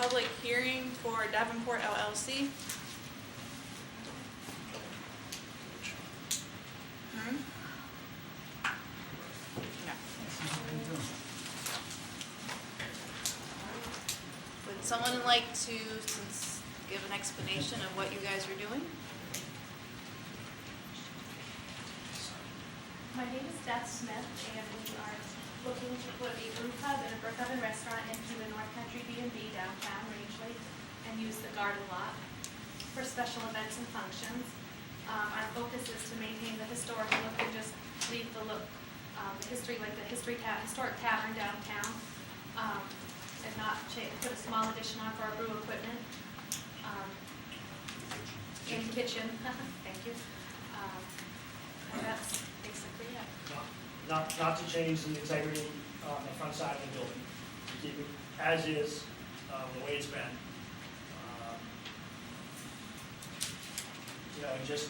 public hearing for Davenport LLC. No. Would someone like to give an explanation of what you guys are doing? My name is Beth Smith, and we are looking to put a brew pub and a brick oven restaurant into the North Country B&B downtown Rangeley and use the garden lot for special events and functions. Our focus is to maintain the historic look and just leave the look, the history, like the historic tavern downtown, and not put a small addition on for our brew equipment. And kitchen, thank you. And that's basically it. Not to change the integrity on the front side of the building. To keep it as is, the way it's been. And just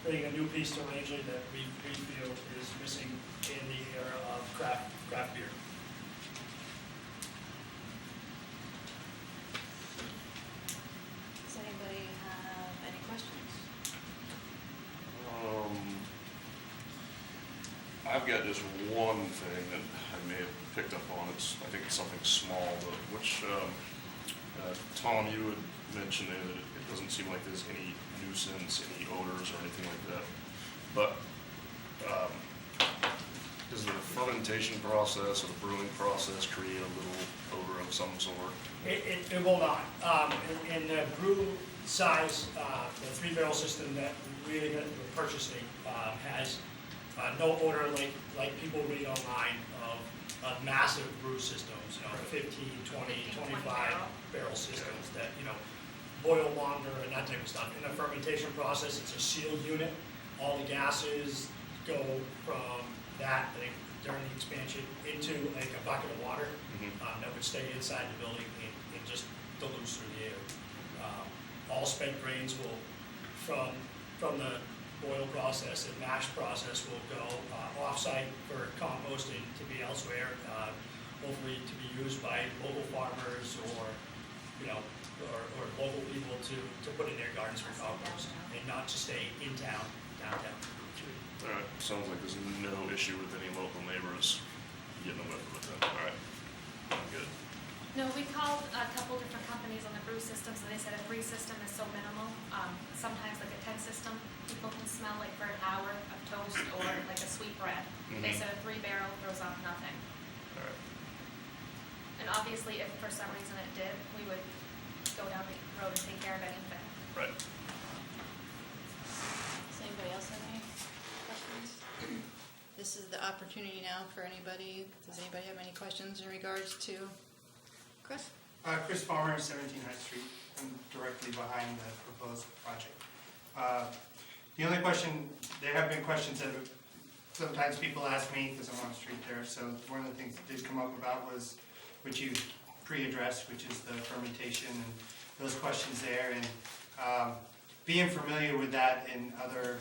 putting a new piece to Rangeley that we feel is missing in the era of craft beer. Does anybody have any questions? I've got just one thing that I may have picked up on. I think it's something small, but which, Tom, you had mentioned there that it doesn't seem like there's any nuisance, any odors or anything like that. But does the fermentation process or the brewing process create a little odor of some sort? It will not. In the brew size, the 3-barrel system that we're purchasing has no odor like people read online of massive brew systems, 15, 20, 25 barrel systems that, boil longer and that type of stuff. In the fermentation process, it's a sealed unit. All the gases go from that during the expansion into like a bucket of water that would stay inside the building and just dilutes through the air. All spent grains will, from the boil process and mash process, will go off-site for composting to be elsewhere, hopefully to be used by local farmers or local people to put in their gardens for compost and not to stay in town, downtown. All right, sounds like there's no issue with any local neighbors getting away with it. All right, I'm good. No, we called a couple different companies on the brew systems, and they said a 3 system is so minimal. Sometimes like a 10 system, people can smell like for an hour of toast or like a sweet bread. They said a 3-barrel throws off nothing. All right. And obviously, if for some reason it did, we would go down the road and take care of anything. Right. Does anybody else have any questions? This is the opportunity now for anybody. Does anybody have any questions in regards to Chris? Chris Farmer, 17 High Street. I'm directly behind the proposed project. The only question, there have been questions that sometimes people ask me because I'm on the street there. So one of the things that did come up about was, which you pre-addressed, which is the fermentation and those questions there. And being familiar with that in other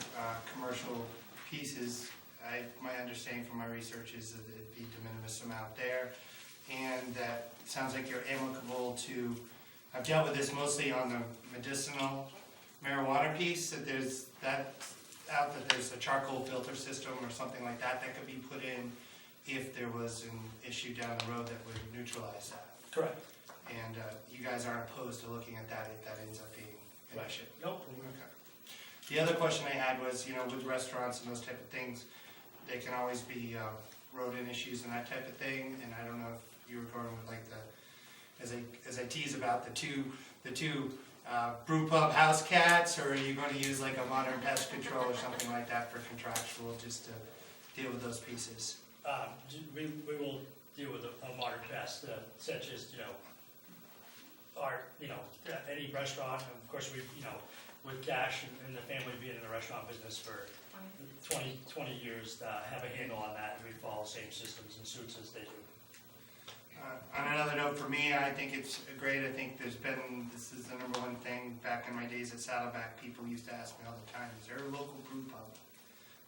commercial pieces, my understanding from my research is that it'd be de minimis amount there. And that it sounds like you're amicable to, I've dealt with this mostly on the medicinal marijuana piece, that there's a charcoal filter system or something like that that could be put in if there was an issue down the road that would neutralize that. Correct. And you guys aren't opposed to looking at that if that ends up being an issue? Nope. Okay. The other question I had was, with restaurants and those type of things, they can always be rodent issues and that type of thing. And I don't know if you were going with like as I tease about the two brew pub house cats, or are you going to use like a modern pest control or something like that for contractual, just to deal with those pieces? We will deal with a modern pest, such as any restaurant. And of course, with Cash and the family being in the restaurant business for 20 years, have a handle on that, and we follow the same systems and suits as they do. On another note, for me, I think it's great. I think this is the number one thing. Back in my days at Saddleback, people used to ask me all the time, is there a local brew pub?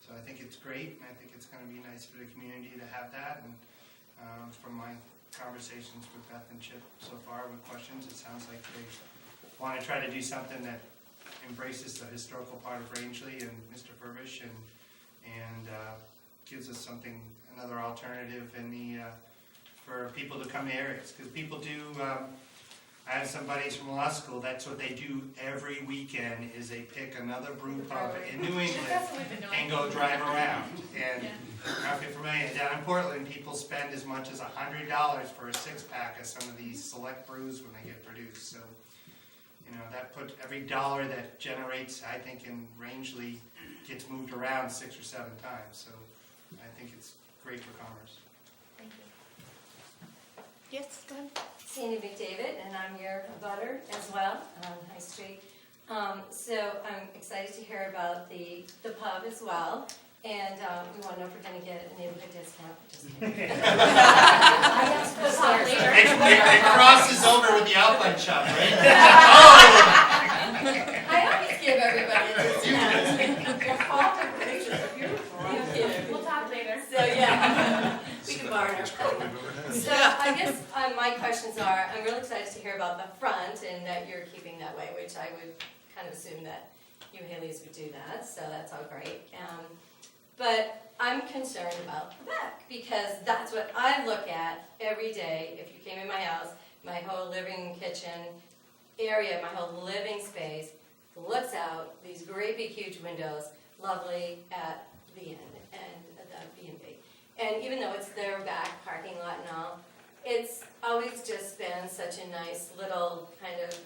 So I think it's great, and I think it's going to be nice for the community to have that. And from my conversations with Beth and Chip so far with questions. It sounds like they want to try to do something that embraces the historical part of Rangeley and Mr. Furbish and gives us something, another alternative in the, for people to come to areas. Because people do, I have some buddies from law school, that's what they do every weekend, is they pick another brew pub in New England That's what we've been doing. and go drive around. And if you're familiar, down in Portland, people spend as much as $100 for a 6-pack of some of these select brews when they get produced. So, you know, that put every dollar that generates, I think, in Rangeley gets moved around 6 or 7 times. So I think it's great for commerce. Thank you. Yes, go ahead. Sandy McDavid, and I'm your butter as well on High Street. So I'm excited to hear about the pub as well, and we want to know if we're going to get a neighborhood discount. Just kidding. I have to put some later. It crosses over with the outlet shop, right? I always give everybody a discount. All the pictures are beautiful. Thank you. We'll talk later. So yeah, we can borrow It's our. probably better than So I guess my questions are, I'm really excited to hear about the front and that you're keeping that way, which I would kind of assume that you Haley's would do that, so that's all great. But I'm concerned about the back because that's what I look at every day. If you came in my house, my whole living kitchen area, my whole living space looks out, these great big huge windows, lovely at the end and the B&B. And even though it's their back parking lot and all, it's always just been such a nice little kind of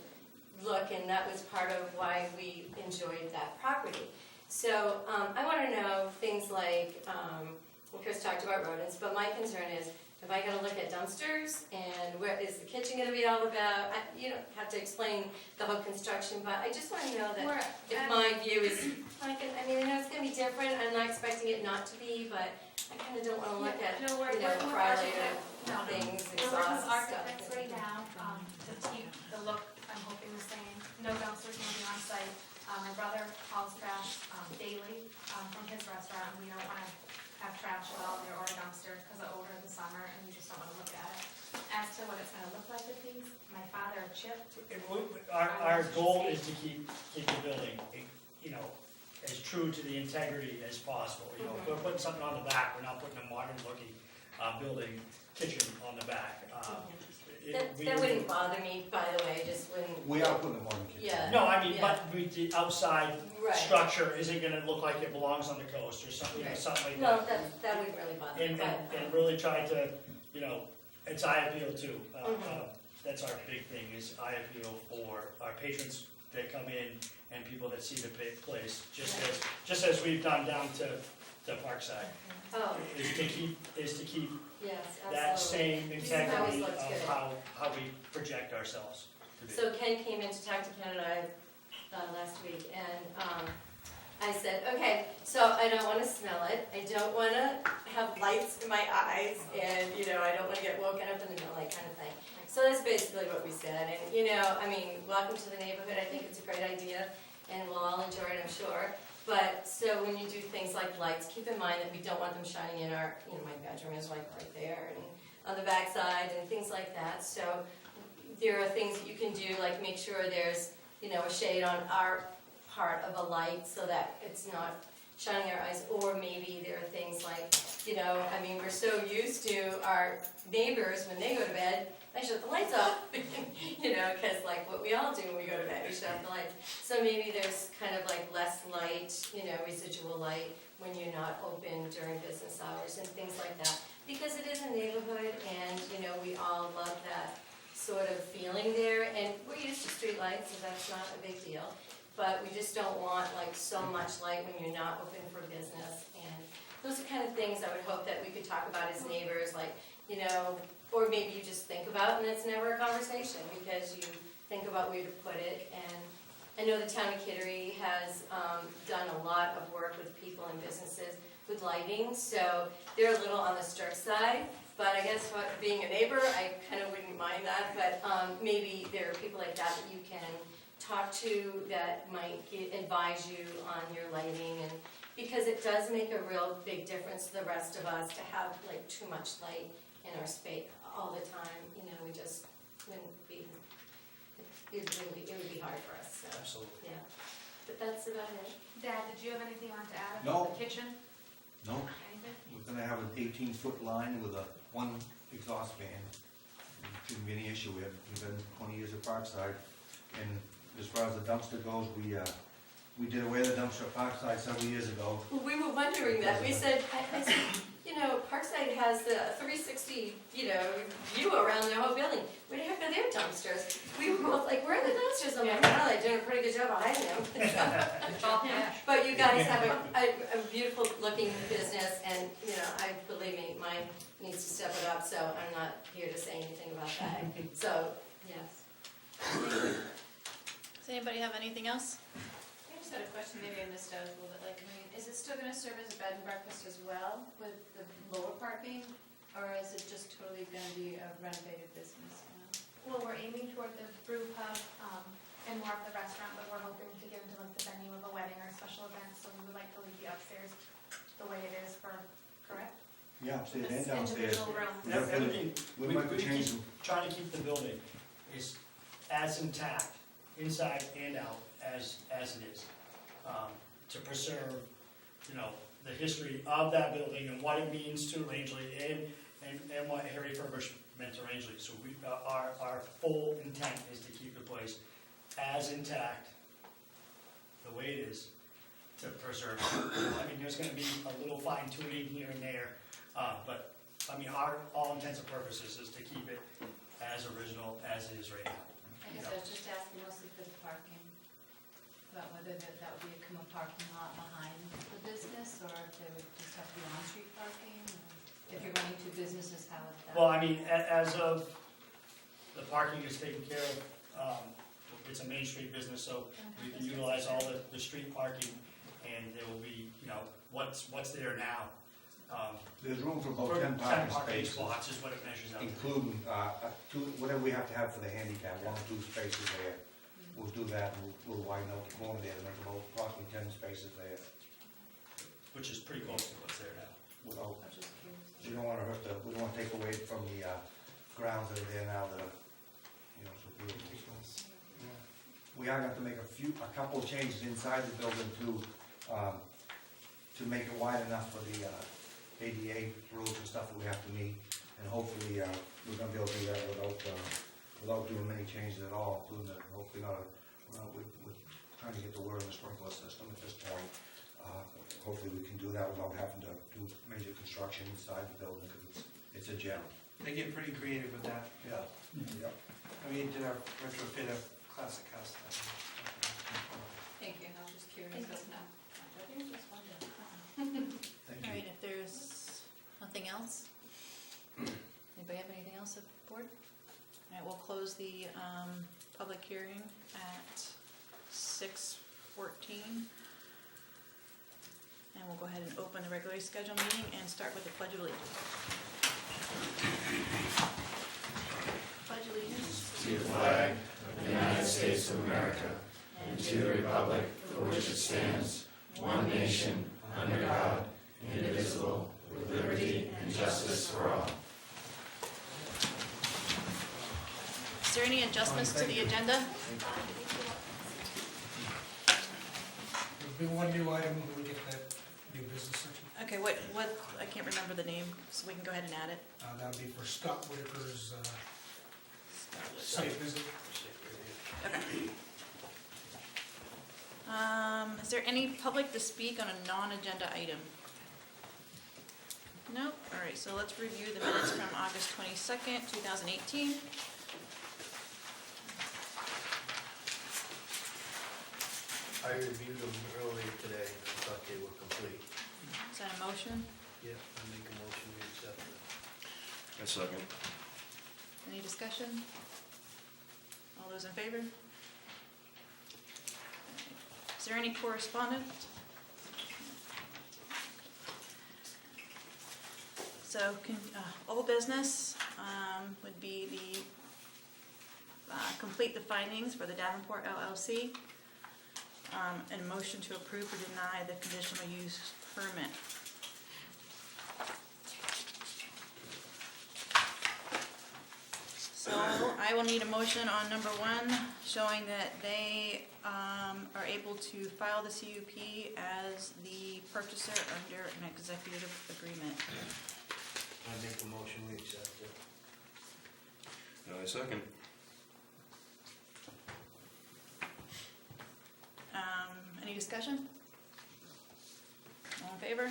look, and that was part of why we enjoyed that property. So I want to know things like, well, Chris talked about rodents, but my concern is, if I got to look at dumpsters, and where is the kitchen going to be all about? You don't have to explain the whole construction, but I just want to know that if my view is, I mean, I know it's going to be different, I'm not expecting it not to be, but I kind of don't want to look at, No, we're you know, working with fry-later architects. things, We're working exhaust with stuff. architects right now, to keep the look, I'm hoping the same. No dumpsters will be on site. My brother hauls trash daily from his restaurant, and we don't want to have trash out there or dumpsters because of odor in the summer, and we just don't want to look at it. As to what it's going to look like with these, my father, Chip. Our goal is to keep the building, you know, as true to the integrity as possible. You know, if we're putting something on the back, we're not putting a modern looking building kitchen on the back. That wouldn't bother me, by the way, just wouldn't. We are putting them on the kitchen. Yeah. No, I mean, Yeah. but the outside Right. structure isn't gonna look like it belongs on the coast or something, you know, Right. something like Well, that. that wouldn't really bother me, And, but. and really try to, you know, it's eye appeal too. Mhm. That's our big thing, is eye appeal for our patrons that come in and people that see the place, just as we've done down to Parkside, Oh, is to keep yes, that absolutely. same Always integrity looks good. of how we project ourselves to be. So Ken came in to talk to Ken and I last week, and I said, okay, so I don't want to smell it, I don't want to have lights in my eyes, and, you know, I don't want to get woken up in the middle, like kind of thing. So that's basically what we said, and, you know, I mean, welcome to the neighborhood, I think it's a great idea, and we'll all enjoy it, I'm sure. But, so when you do things like lights, keep in mind that we don't want them shining in our, you know, my bedroom is like right there, and on the back side, and things like that. So there are things that you can do, like make sure there's, you know, a shade on our part of a light so that it's not shining our eyes, or maybe there are things like, you know, I mean, we're so used to our neighbors, when they go to bed, they shut the lights off, you know, because like what we all do when we go to bed, we shut off the lights. So maybe there's kind of like less light, you know, residual light when you're not open during business hours and things like that. Because it is a neighborhood, and, you know, we all love that sort of feeling there, and we're used to street lights, so that's not a big deal. But we just don't want like so much light when you're not open for business, and those are kind of things I would hope that we could talk about as neighbors, like, you know, or maybe you just think about, and it's never a conversation, because you think about where to put it. And I know the town of Kittery has done a lot of work with people and businesses with lighting, so they're a little on the strict side, but I guess what, being a neighbor, I kind of wouldn't mind that, but maybe there are people like that that you can talk to that might advise you on your lighting, and because it does make a real big difference to the rest of us to have like too much light in our space, all the time, you know, we just wouldn't be, it would be hard for us, so, Absolutely. yeah. But that's about it. Dad, did you have anything you wanted to add No. about the kitchen? No, Anything? we're gonna have an 18-foot line with a one exhaust fan. Shouldn't be any issue. We've been 20 years at Parkside. And as far as the dumpster goes, we did away with the dumpster at Parkside several years ago. Well, we were wondering that, we said, I said, you know, Parkside has the 360, you know, view around the whole building. Where the heck are their dumpsters? We were both like, where are the dumpsters? I'm like, well, they're doing a pretty good job of hiding them. But you guys have a beautiful looking business, and, you know, believe me, mine needs to step it up, so I'm not here to say anything about that. So, yes. Does anybody have anything else? I just had a question, maybe I missed out a little bit, like, I mean, is it still gonna serve as a bed and breakfast as well, with the lower part being, or is it just totally gonna be a renovated business, you know? Well, we're aiming toward the brew pub, and more of the restaurant, but we're hoping to get into like the venue of a wedding or a special event, so we would like to leave the upstairs the way it is correct? Yeah, upstairs This and downstairs. individual room. Yeah, but Everything, we might be changing. trying to keep the building is as intact, inside and out, as it is. To preserve, you know, the history of that building and what it means to Rangeley and what Harry Furbridge meant to Rangeley. So our full intent is to keep the place as intact, the way it is, to preserve it. I mean, there's gonna be a little fine tuning here and there, but, I mean, our, all intents and purposes is to keep it as original as it is right now. I guess I was just asking mostly for the parking, about whether that would become a parking lot behind the business, or if there would just have to be on-street parking, or if you're running two businesses, how would that? Well, I mean, as of, the parking is taken care of, it's a Main Street business, so we can utilize all the street parking, and there will be, you know, what's there now. There's room for about 10 parking spaces, spots is what it measures out. including whatever we have to have for the handicap, 1 or 2 spaces there. We'll do that, and we'll widen out the corner there to make about approximately 10 spaces there. Which is pretty close to what's there now. Without, I was just curious. we don't wanna hurt we don't wanna take away from the grounds that are there now that are, you know, so beautiful. We are going to make a couple of changes inside the building to make it wide enough for the ADA rules and stuff that we have to meet. And hopefully, we're gonna be able to do that without doing many changes at all, including hopefully we're trying to get the word in the sprinkler system at this point. Hopefully we can do that without having to do major construction inside the building, because it's a gem. They get pretty creative with that. Yeah. Yeah. We did a retrofit of classic house. Thank you, I was just curious, Thank you. that's not, I think just wondering. Thank All you. right, if there's nothing else, anybody have anything else at the board? All right, we'll close the public hearing at 6:14. And we'll go ahead and open the regularly scheduled meeting and start with the Pledge of Allegiance. Pledge allegiance. To the flag of the United States of America and to the republic for which it stands, one nation, under God, indivisible, with liberty and justice for all. Is there any adjustments to the agenda? There'll be one new item when we get that new business section. Okay, what, I can't remember the name, so we can go ahead and add it. That'll be for Scott Whitaker's site visit. Okay. Is there any public to speak on a non-agenda item? Nope. All right, so let's review the minutes from August 22nd, 2018. I reviewed them earlier today, and I thought they were complete. Is that a motion? Yeah, I make a motion we accept them. A second. Any discussion? All those in favor? Is there any correspondence? So, old business would be the, complete the findings for the Davenport LLC, and a motion to approve or deny the conditional use permit. So I will need a motion on number 1, showing that they are able to file the CUP as the purchaser under an executive agreement. I make a motion, we accept it. I second. Any discussion? All in favor?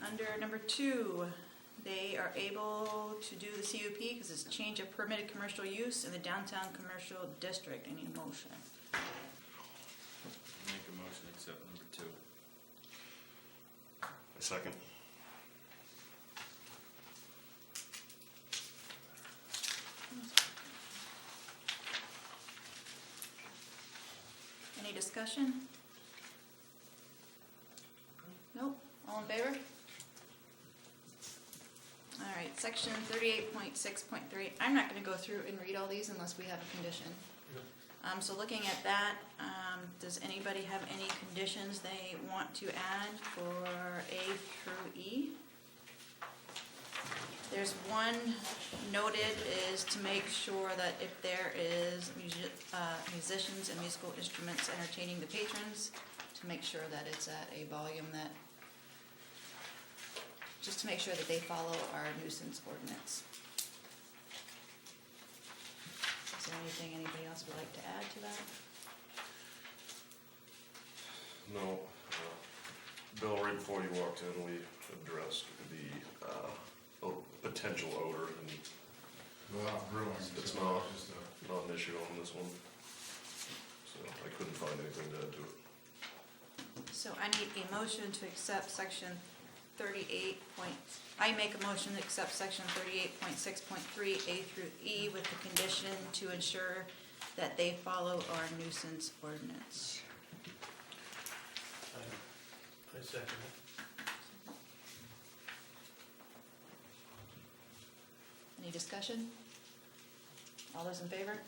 Under number 2, they are able to do the CUP because it's change of permitted commercial use in the downtown commercial district. I need a motion. Make a motion to accept number 2. I second. Any discussion? Nope. All in favor? All right, section 38.6.3. I'm not going to go through and read all these unless we have a condition. So looking at that, does anybody have any conditions they want to add for A through E? There's one noted is to make sure that if there is musicians and musical instruments entertaining the patrons, to make sure that it's at a volume that, just to make sure that they follow our nuisance ordinance. Is there anything anybody else would like to add to that? No, Bill, right before you walked in, we addressed the potential odor, and Well, brewing. it's so not, just a- not an issue on this one. So I couldn't find anything to add to it. So I need a motion to accept section 38 point, I make a motion to accept section 38.6.3 A through E with the condition to ensure that they follow our nuisance ordinance. I second it. Any discussion? All those in favor?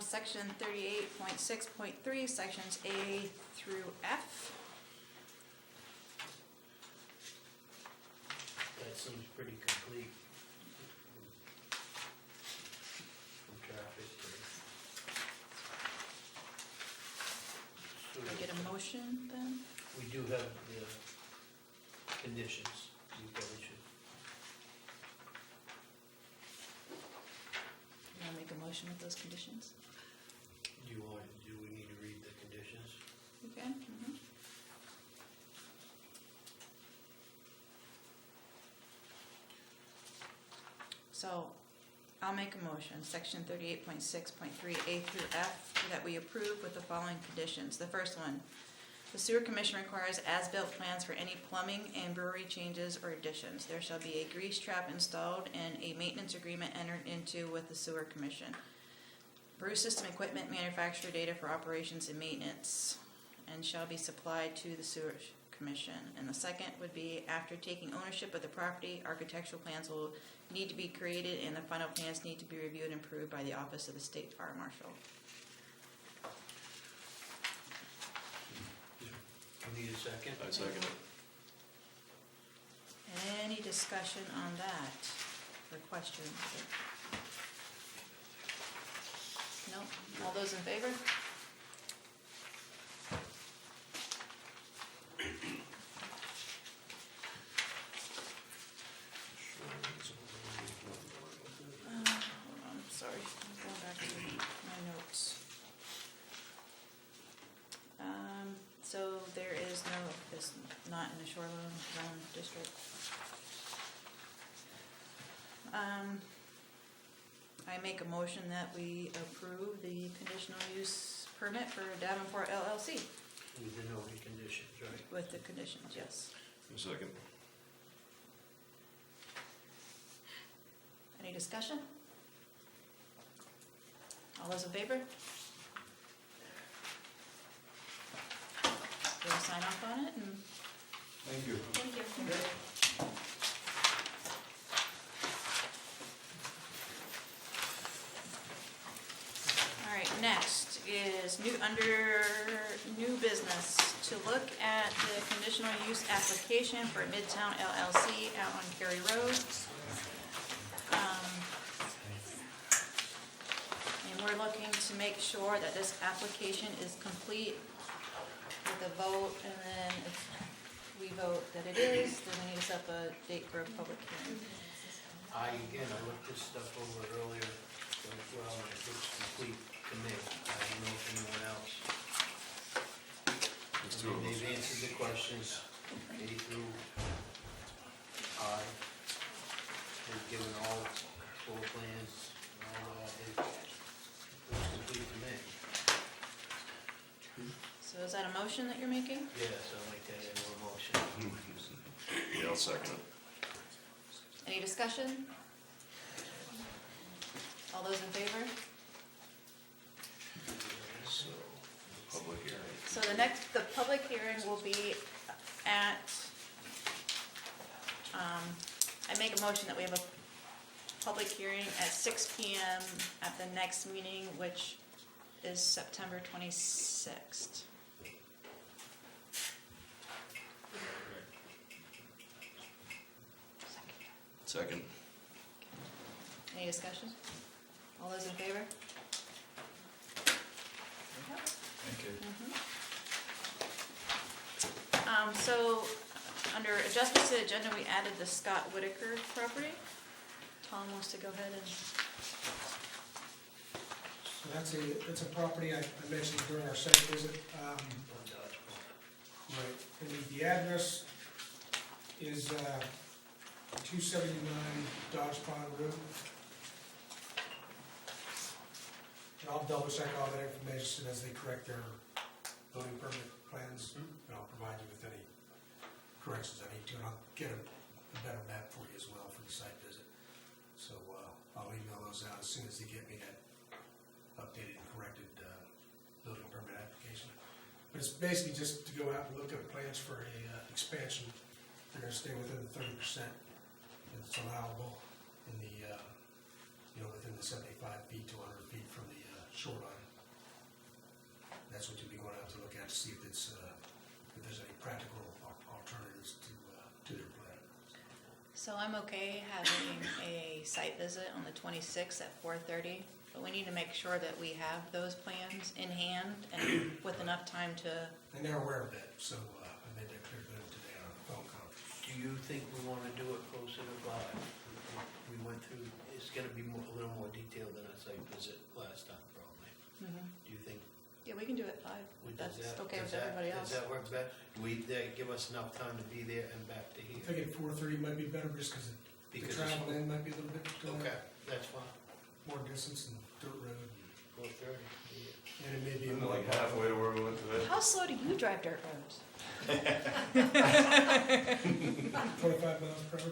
Section 38.6.3, sections A through F. That seems pretty complete. From traffic to. Do I get a motion then? We do have the conditions, we probably should. You want to make a motion with those conditions? Do we need to read the conditions? You can? Mhm. So, I'll make a motion, section 38.6.3 A through F, that we approve with the following conditions. The first one, the sewer commission requires as-built plans for any plumbing and brewery changes or additions. There shall be a grease trap installed and a maintenance agreement entered into with the sewer commission. Brew system equipment manufacturer data for operations and maintenance, and shall be supplied to the sewer commission. And the second would be, after taking ownership of the property, architectural plans will need to be created and the final plans need to be reviewed and approved by the Office of the State Fire Marshal. We need a second? I second it. Any discussion on that or questions? No? All those in favor? Hold on, I'm sorry, I'm going back to my notes. So there is no, it's not in the shoreline zone district. I make a motion that we approve the conditional use permit for Davenport LLC With the noted conditions, right? with the conditions, yes. A second. Any discussion? All those in favor? We'll sign off on it and. Thank you. Thank you. All right, next is under new business, to look at the conditional use application for Midtown LLC out on Cary Road. And we're looking to make sure that this application is complete with a vote, and then if we vote that it is, then we need to set up a date for a public hearing. I looked this stuff over earlier, as well, and it looks complete to me. I don't know if anyone else. There's two of us. They've answered the questions, A through I. They've given all floor plans, and all that. It looks complete to me. So is that a motion that you're making? Yes, I'd like that in one motion. Yeah, I'll second it. Any discussion? All those in favor? So, public hearing. So the public hearing will be at, I make a motion that we have a public hearing at 6 PM at the next meeting, which is September 26th. Second. Any discussion? All those in favor? Thank you. So, under adjustments to the agenda, we added the Scott Whitaker property. Tom wants to go ahead and, So that's a property I mentioned during our site visit. Right, and the address is 279 Dodge Pond Road. And I'll double check all that information as they correct their building permit plans, and I'll provide you with any corrections I need to, and I'll get a better map for you as well for the site visit. So I'll email those out as soon as they get me that updated and corrected building permit application. But it's basically just to go out and look at plans for a expansion. They're gonna stay within the 30% that's allowable in the, within the 75 feet to 100 feet from the shoreline. That's what you'll be going out to look at to see if it's, if there's any practical alternatives to their plan. so I'm okay having a site visit on the 26th at 4:30, but we need to make sure that we have those plans in hand and with enough time to, And they're aware of that, so I made that clear to them today on a phone conference. Do you think we want to do it closer to 5? We went through, it's going to be a little more detailed than our site visit last time, probably. Do you think? yeah, we can do it 5. That's okay with everybody else. Does that work better? Do we give us enough time to be there and back to I here? think at 4:30 might be better just because the Because travel in might be a little bit Okay, that's fine. more distance and dirt road. 4:30. And it may be. Isn't it like halfway to where we went today? How slow do you drive dirt roads? 25 miles per hour.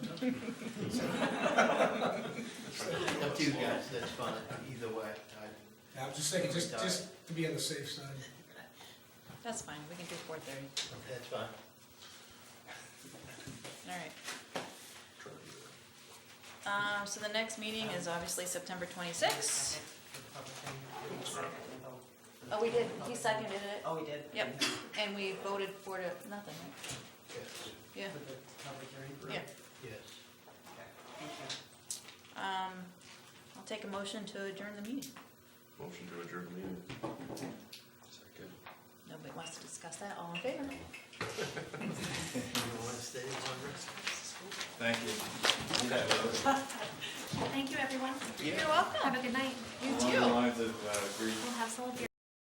Up to you guys, that's fine, either way. I was just thinking, just to be on the safe side. That's fine, we can do 4:30. That's fine. All right. So the next meeting is obviously September 26th. Oh, we did, he seconded it. Oh, we did? Yep, and we voted 4 to nothing, right? Yes. Yeah, For the public hearing? yeah. Yes. Okay, thank you. I'll take a motion to adjourn the meeting. Motion to adjourn the meeting. Second. Nobody wants to discuss that, all in favor? You want to stay on rest? Thank you. Thank you, everyone. You're welcome. Have a good night.